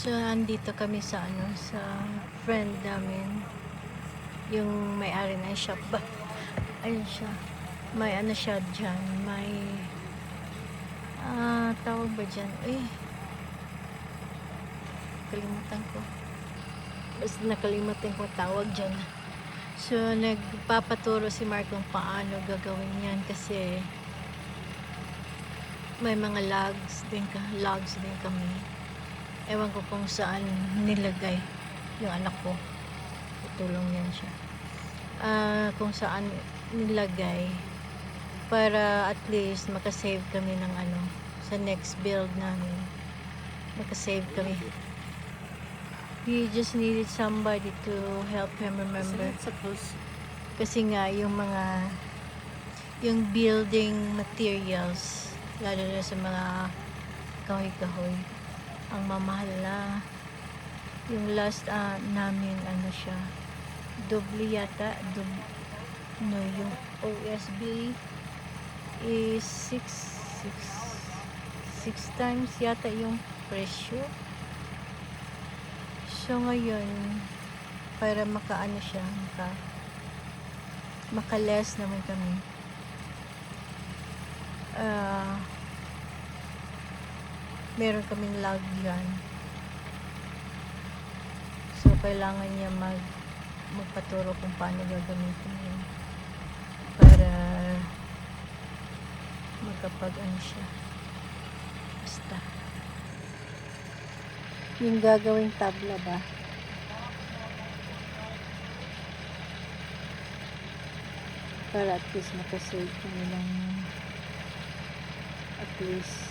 So, andito kami sa sa friend namin. Yung may-ari ng shop ba? Ayun siya. May siya dyan. May, tawag ba dyan? Kalimutan ko. Basta nakalimutan ko tawag dyan. So, nagpapaturo si Mark kung paano gagawin yan kasi may mga logs din kami. Ewan ko kung saan nilagay yung anak ko. Tutulong yan siya. Kung saan nilagay para at least makasave kami ng sa next build namin. Makasave kami. He just needed somebody to help him remember. Kasi nga yung building materials, lalo na sa mga kahoy-kahoy, ang mamahal na. Yung last namin siya, doble yata, yung OSB is 6 times yata yung presyo. So ngayon, para siya, maka-less naman kami. Meron kaming log yan. So kailangan niya magpaturo kung paano gagamitin yun para magkapag siya. Basta yung gagawing tabla ba, para at least makasave kami ng at least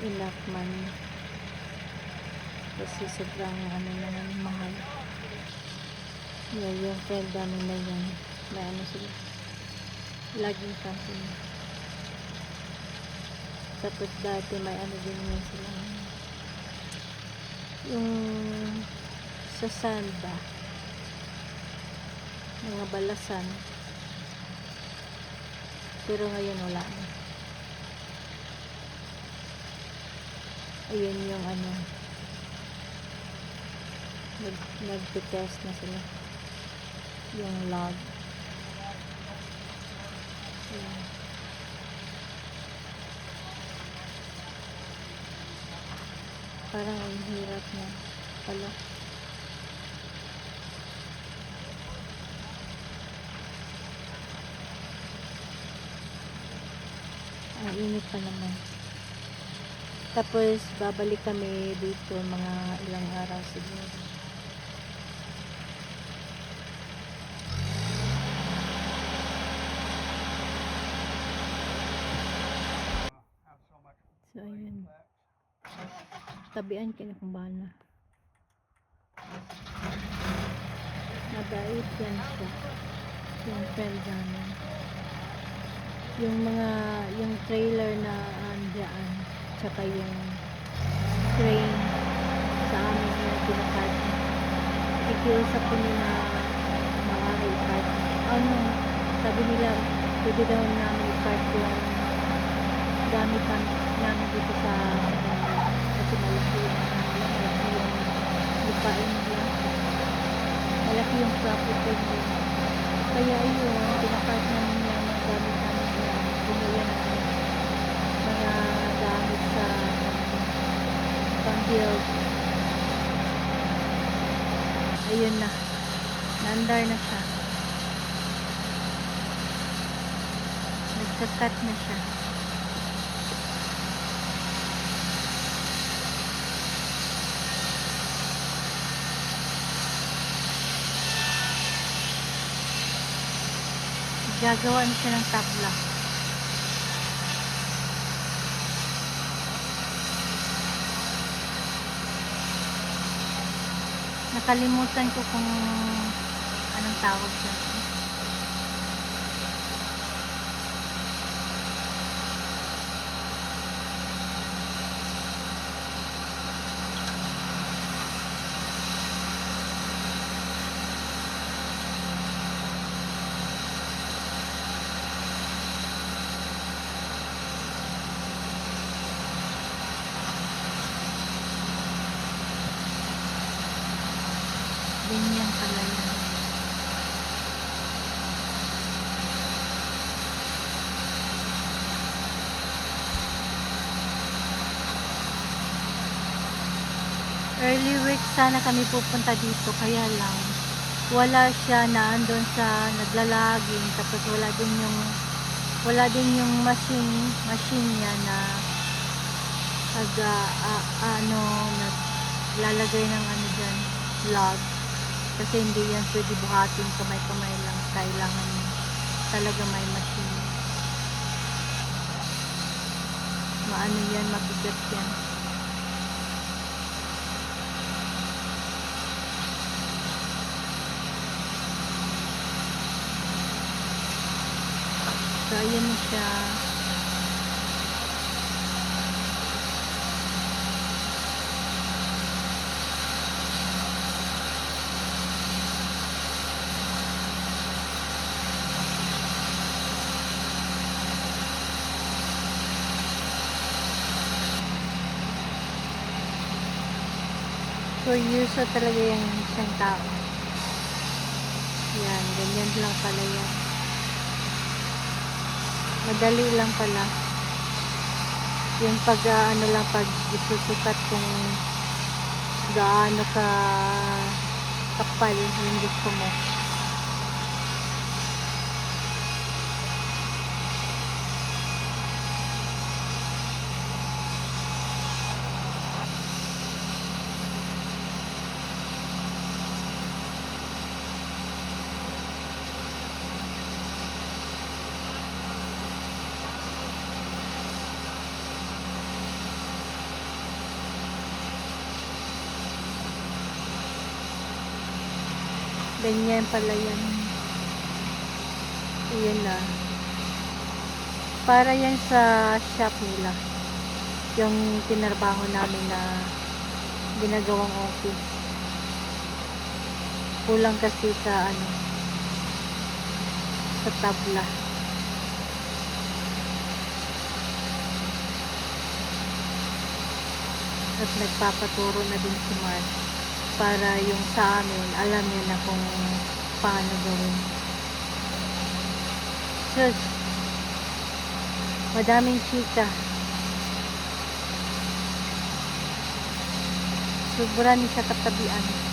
enough money kasi sobrang naman mahal. Yung friend namin na yan, may sila, laging company. Tapos dati may din yan sila, yung sa sanda, mga balasan, pero ngayon wala na. Ayun yung nagtitest na sila yung log. Ayan. Parang ang hirap na pala. Ang init pa naman. Tapos babalik kami dito mga ilang araw siguro. So ayun, tabian ka na kung bala. Mabait yan siya, yung friend namin. Yung trailer na andyan, tsaka yung crane sa amin yung pinapark. Ikiusap ko nila maaari i-park. Sabi nila pwede daw namin i-park yung gamit namin dito sa kasi malaki yung lupain nila, malaki yung property nila, kaya yun pinapark namin yung mga gamit namin yan, bumili namin mga gamit sa pang-build. Ayun na, naandar na siya, nagkakat na siya. Gagawa na siya ng tabla. Nakalimutan ko kung anong tawag dyan. Early week sana kami pupunta dito, kaya lang wala siya na andun sa naglalaging, tapos wala din yung machine niya na nag ano naglalagay ng ano diyan, log. Kasi hindi yan pwede buhatin kamay-kamay lang, kailangan talaga may machine. Maano yan, mabigat yan. So ayan siya. Seryoso talaga yung isang tao. Yan, ganyan lang pala yan. Madali lang pala. Yung pag ano lang, pag isusukat kung gaano ka kapal yung gusto mo. Ganyan pala yan. Ayan na. Para yan sa shop nila. Yung tinarbaho namin na ginagawang office. Kulang kasi sa ano, sa tabla. At nagpapaturo na din si Mark para yung sa amin alam niya na kung paano gawin. Sus, madaming chika. Sobra ni sa katabian.